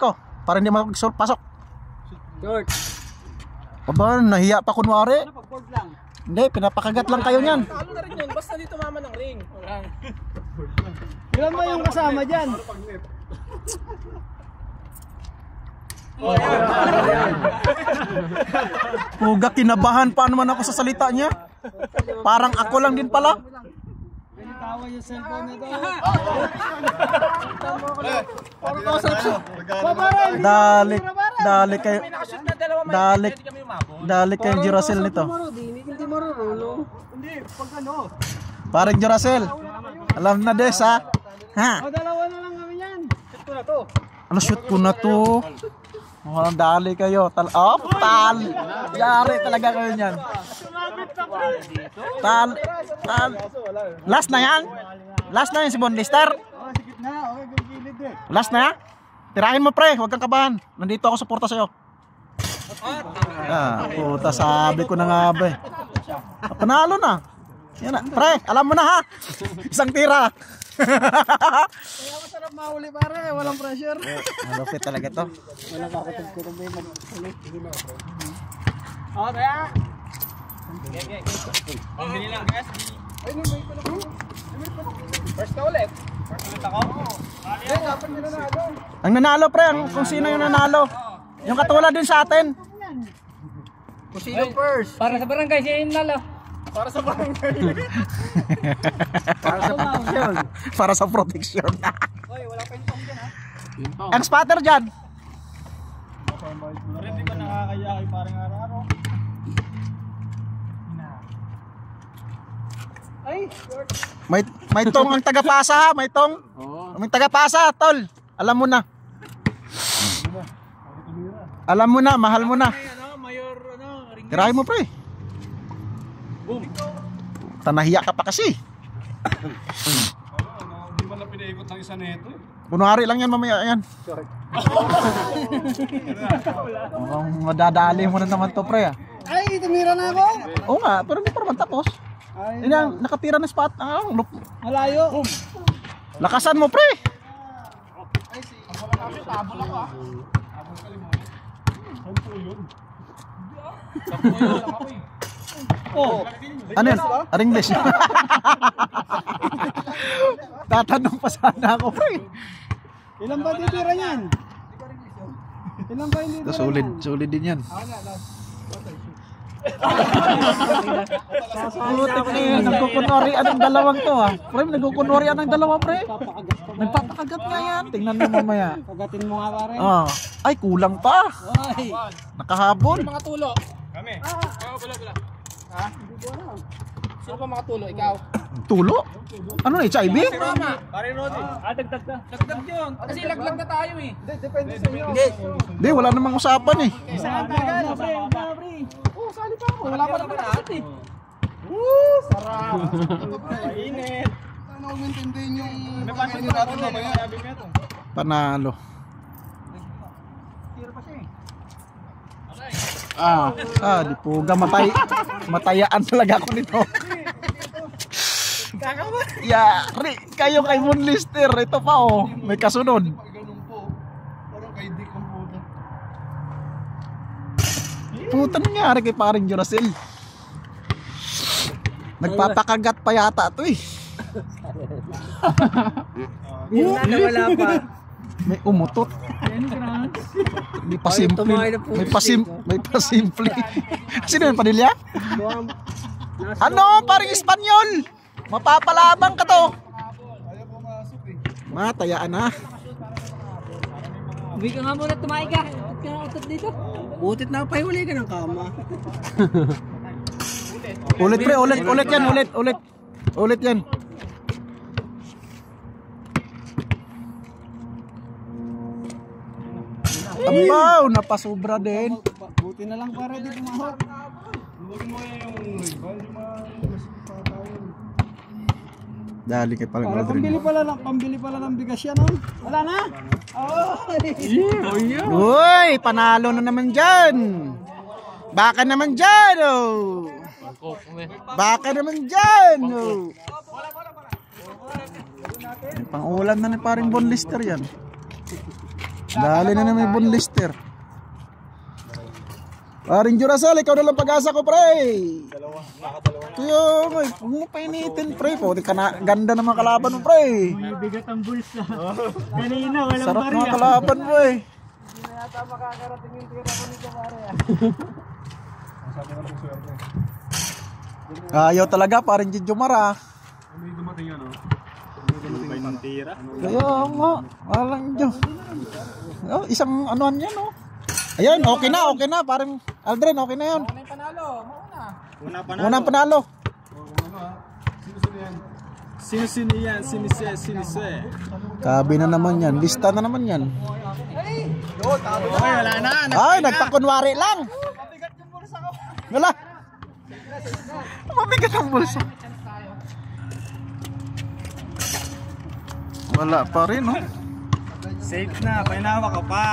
ko para hindi pasok. Short. Aba, nahiya pa kunwari. Ano, pag-board lang? Hindi, pinapakagat lang kayo niyan. Talo na rin yun, basta dito mama ng ring. Ilan ba yung kasama dyan? Puga, kinabahan pa naman ako sa salita niya. Parang ako lang din pala. Tawa yung cellphone nito. Dali kayo. Dali kayong Duracell nito. Hindi marunong. Hindi, pag ano. Parang Duracell. Alam na des ha. Ha? O, dalawa na lang kami yan. Shoot ko na to. Ano shoot ko na to? Walang dali kayo. Yari talaga kayo niyan. Last na yan? Last na yan si Bon Lister? Sige na, okay, gilid eh. Last na yan? Tirahin mo pre, huwag kang kabahan. Nandito ako suporta sa'yo. Puta, sabi ko na nga ba eh. Panalo na. Yan na. Pre, alam mo na ha. Isang tira. Kaya masarap mahuli pare, walang pressure. Malupit talaga to. Wala pa ako tagkutong ba yung maghuli. Oh, kaya. Pambili lang guys. Ay, may ko na po. First na ulit. First ulit ako? Ay, dapat nyo nanalo. Ang nanalo pre, kung sino yung nanalo. Yung katulad din sa atin. Kung sino first? Para sa barangay, siya yung nalo. Para sa barangay. Para sa protection. Para sa protection. Oy, wala pa yung tong dyan ha. Ang spotter dyan. Hindi ba nakakaya kay parang araw-araw? Ay, short. May tong ang tagapasa ha, may tong. May tagapasa, tol. Alam mo na. Alam mo na, mahal mo na. Mayor, ring. Tirahin mo pre. Boom. Tanahiya ka pa kasi. Hindi man na pinaikot ng isa nito. Kunwari lang yan mamaya yan. Mukhang madadali mo na naman to pre ah. Ay, tumira na ako. Oo nga, pero hindi pa naman tapos. Ay, Yan ang nakatira na spot. malayo. Lakasan mo pre. Tabol ako ah. Oh, Ano yan? Ringlish. Tatanong pa sana ako pre. ilan ba titira niyan? Ilan ba hindi tira Solid, niyan? solid din yan. Sasalutin Putik na yun, nagkukunwarian ang dalawang to ah. Pre, nagkukunwarian ang dalawa pre. Nagpapakagat nga yan. Tingnan mo mamaya. Pagatin mo nga pare. Ay, kulang pa. Ay, Nakahabol. Mga tulo. Kami. Bula. Ha? Sino pa mga tulo? Ikaw? Tulo? Ano na, HIV? Si Roma. Pare Rodi. Dagdag ka. Dagdag yun. Kasi laglag na tayo eh. Depende sa inyo. Hindi, wala namang usapan eh. saan tagal? Pre. Oh, sali pa ako. Wala pa naman lahat eh. Sarap. Mainit. Ano kung maintindihin yung Napansin ko natin mamaya. Sabi ko ito. Panalo. tira pa siya eh. Di puga, matayaan talaga ako nito. Yari, kayo kay Mon Lister. Ito pa oh, may kasunod. Puta nangyari kay paring Duracell. Nagpapakagat pa yata ito eh. Yung wala pa. May umutot. May pasimple. May pasimple. Sino yung Padilla? Ano? Parang Espanyol. Mapapalabang ka to. Matayaan na. Uwi ka nga muna, tumahi ka. Ba't ka nakautot dito? Utit na pa, huli ka ng kama. Ulit pre, ulit yan, ulit yan. Abaw, napasobra din. Buti na lang para di pumahot. Dali kay paring Para Aldrin. pambili pala ng bigas yan, oh. Wala na? Uy, panalo na naman dyan. Baka naman dyan, oh. Baka naman dyan, oh. Pang-ulam na ni paring Bon Lister yan. Dali na may bonlister. Paring Jurasal, ikaw na lang pag-asa ko, pre. Kaya, huwag mo painitin, pre. Ganda naman kalaban mo, pre. May bigat ang bulsa. Kanina, walang Sarap barya. mga kalaban mo, eh. Hindi na yata makakarating yung tira ko nito, pare. Ayaw talaga, paring Jujumara. May dumating yan, oh. May ng tira. Kaya nga, walang Diyos. Oh, isang anuan yan, oh. Ayan, okay na, parang Aldrin, okay na yun. Ano yung panalo? Mauna. Unang panalo. Sino yan? Sinise. Kabi na naman yan, lista na naman yan. Okay, wala na. Ay, nagpakunwari lang. Mabigat yung bulsa ko. Wala. Mabigat ang bulsa. Wala pa rin, oh. Safe na, painawa ka pa.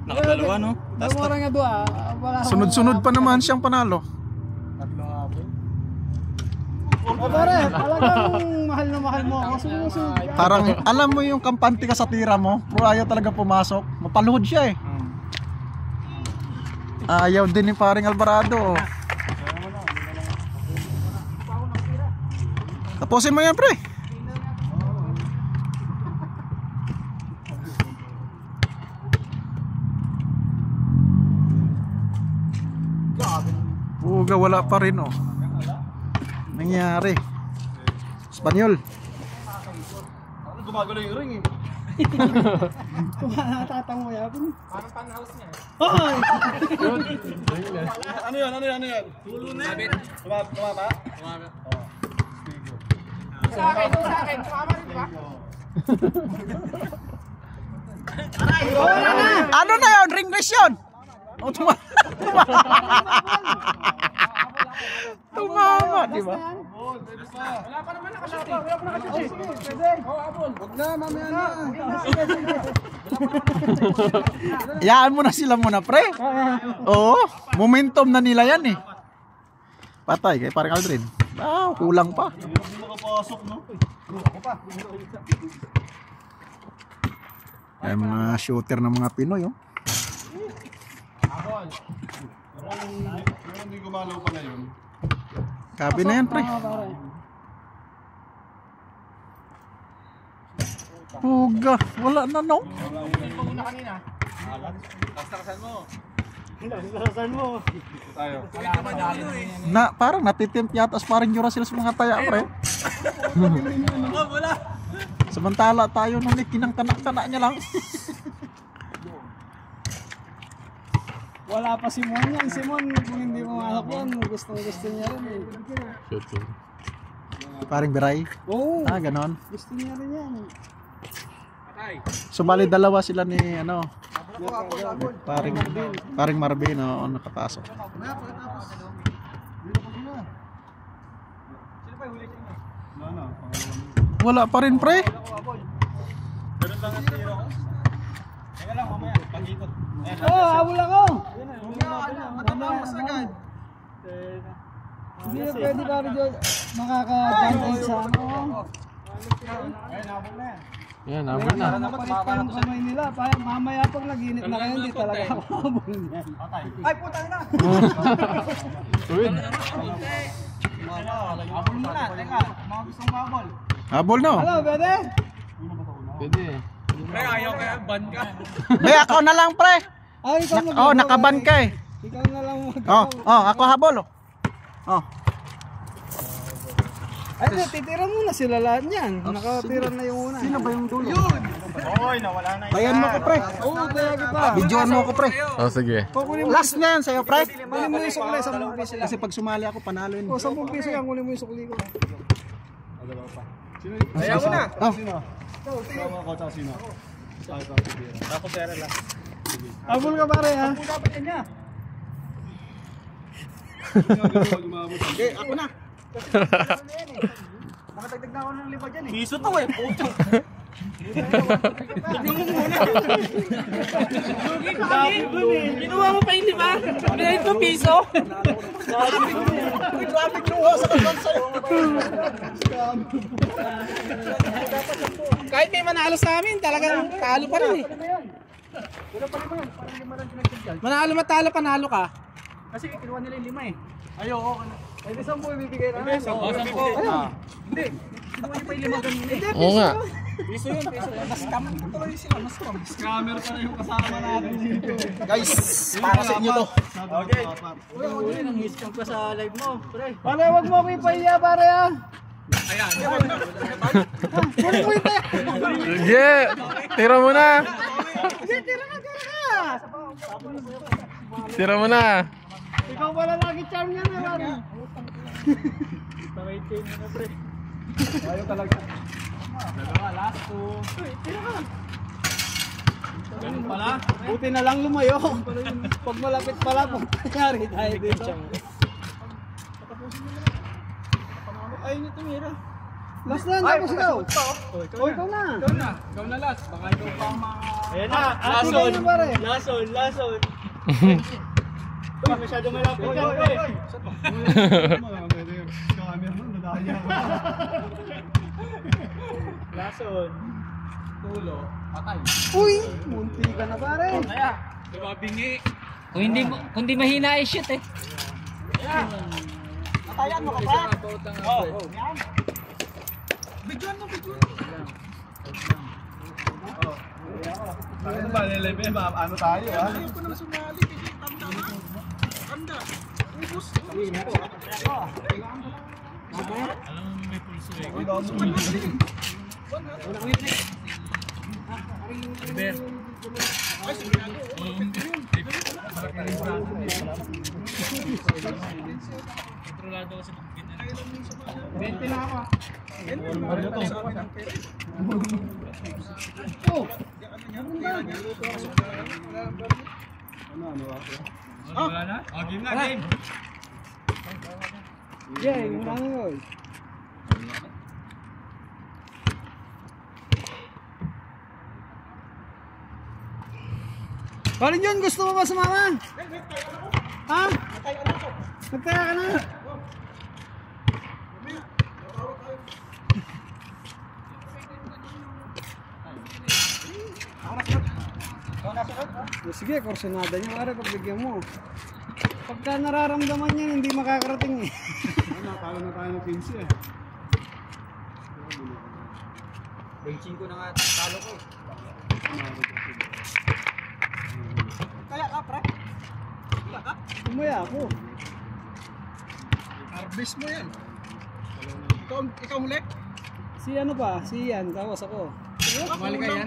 Nakadalawa, no? Mura nga doon, wala. Sunod-sunod pa naman siyang panalo. Pare, talagang mahal na mahal mo ako. Sumusunod ka. Parang, alam mo yung kampante ka sa tira mo, pero ayaw talaga pumasok. Mapaluhod siya, eh. Ayaw din ni paring Alvarado. Tapusin mo yan, pre. Puga, wala pa rin, oh. Nangyari. Espanyol. Gumagulo yung ring, eh. Kung nakatatang mo yan. Parang pan-house niya. Ano yan? Tulo na yan. Tumaba? Sa akin. Sumama rin, di ba? Ano na yun? Ring race yun? Oh, tumama, di ba? Wala pa naman nakashoot. Wala pa nakashoot. Pwede. Abol. Huwag na, mamaya na. Iyaan mo na sila muna, pre. Oo, momentum na nila yan, eh. Patay, kay parang Aldrin. Wow, kulang pa. Hindi makapasok, no? Ay, mga shooter ng mga Pinoy, oh. Pero hindi gumalaw pa na yun. Kabi na yan, pre. Puga, wala na, no? Una kanina. Saan mo? Tayo. Na, parang natitimp yata parang Jurasil sa mga taya, pre. Wala. Samantala tayo nung kinang-kanak-kanak niya lang. Wala pa si Mon yan. Si Mon, kung hindi pumasok yan, gusto niya rin eh. Paring Biray. Oo, Ah, ganon. gusto niya rin yan. So, bali dalawa sila ni, ano, paring Marvin, oo, nakapasok. Wala pa rin, pre. Meron lang ang tiro ko. Teka lang, mamaya. Pag-ikot. Oo, habol ako! Matapos agad. Hindi na pwede pa rin dyan makaka-advantage sa ano. Yan, abot na. Para napalit pa yung kamay nila. Mamaya pag naginit na kayo, hindi talaga ako habol niyan. Ay, putang na! Uwid. Habol muna, teka. Mga gustong habol. Habol, no? Hello, pwede? Pwede. Pre, ayaw kaya ban ka. May ako na lang, pre. Ay, ikaw mag- Oh, nakaban ka, eh. Ikaw na lang mag- Oh, ako habol, oh. Oh. Ay, titira muna sila lahat niyan. Nakatira na yung una. Sino ba yung dulo? Oy, nawala na. Bayan mo ko, pre. Oo, kaya kita. Videoan mo ko, pre. Oh, sige. Kunin mo, Last na yan sa'yo, pre. kunin mo yung sukli, 10 piso lang. Kasi pag sumali ako, panalo yun. O, 10 piso yan, kunin mo yung sukli ko. Ayaw mo na. Oh. Sama ko sa sino. Ako pera lang. Habol ka pare ha. Okay, ako na. Makatagdag na ako ng 5 dyan eh. Piso to eh, puto. Ginawa mo pa yung 5? Binayad ko piso? Traffic luha sa kanon sa'yo. Kahit may manalo sa amin, talagang talo pa rin eh. Wala pa lima yun. Parang lima lang pinagpil dyan. Manalo matalo, panalo ka. Kasi kinuha nila yung lima eh. Ay, oo. Ay, di 10 ibibigay na. Hindi, 10. Hindi. Kinuha niyo pa yung lima ganun eh. Oo nga. Piso yun, piso. Mas-scam. Tuloy sila, mas-scam. Scammer pa na yung kasama natin dito. Guys, para sa inyo to. Okay. Uy, nang-scam ka sa live mo. Pre. Pare, wag mo ako ipahiya, pare ah. Ayan. Sige! Tira mo na! Tira mo na! Ikaw pala lagi charm niya na, pare. Tawaitin mo na, pre. Ayaw talaga. Dalawa, last two. Ganun pala. Buti na lang lumayo. Pag malapit pala, pag nangyari tayo dito. Ayun yung tumira. Last na, tapos ikaw. O, ikaw na. Ikaw na. Ikaw na last. Baka ikaw pa ang mga... Ayan na, lason. Lason. Masyado malapit ka, pre. Lason. Tulo. Patay. Uy, munti ka na, pare. Kaya. Dumabingi. Kung di mahina ay shoot eh. Natayan mo ka pa? Oo. Bidyon mo. Ano ba, nilebe? Ano tayo, ha? Ayaw ko na sumali. Tanda. Ubus. Kontrolado kasi pag ganyan. 20 na ako. Wala na? Game na, game. Yeah, yung lang yun. Parin yun, gusto mo ba sumama? Ha? Nagkaya ka na? Sige, kursunada niya, pare, pagbigyan mo. Pagka nararamdaman niya, hindi makakarating eh. Talo na tayo ng 15 eh. 25 na nga talo ko. Kaya ka, pre? Kaya ka? Umaya ako. Harvest mo yan. Ikaw huli? Si ano pa? Si Ian, tawas ako. Mali ka yan?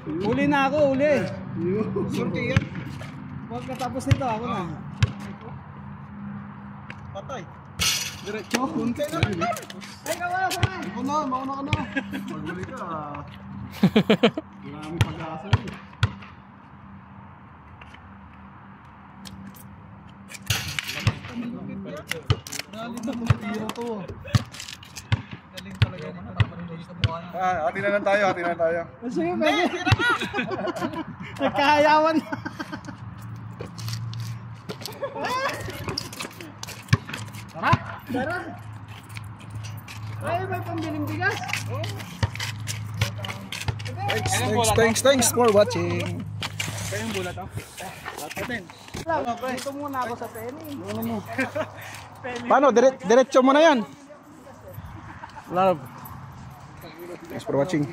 Huli na ako, huli. Surti yan. Huwag katapos nito, ako na. Patay. Diretso. Kunti na lang. Ay, kawa, sama. Ikaw na, mauna ka na. Maghuli ka. Maraming pag-asa eh. Galing na kung tiro to. Galing talaga nito. Hati na lang tayo. Sige, pwede. Nagkahayawan. Tara. Ay, may pambiling bigas. Thanks for watching. Kayong bulat ako. Dito muna ako sa penny. Paano? Diretso mo na yan. Thanks for watching.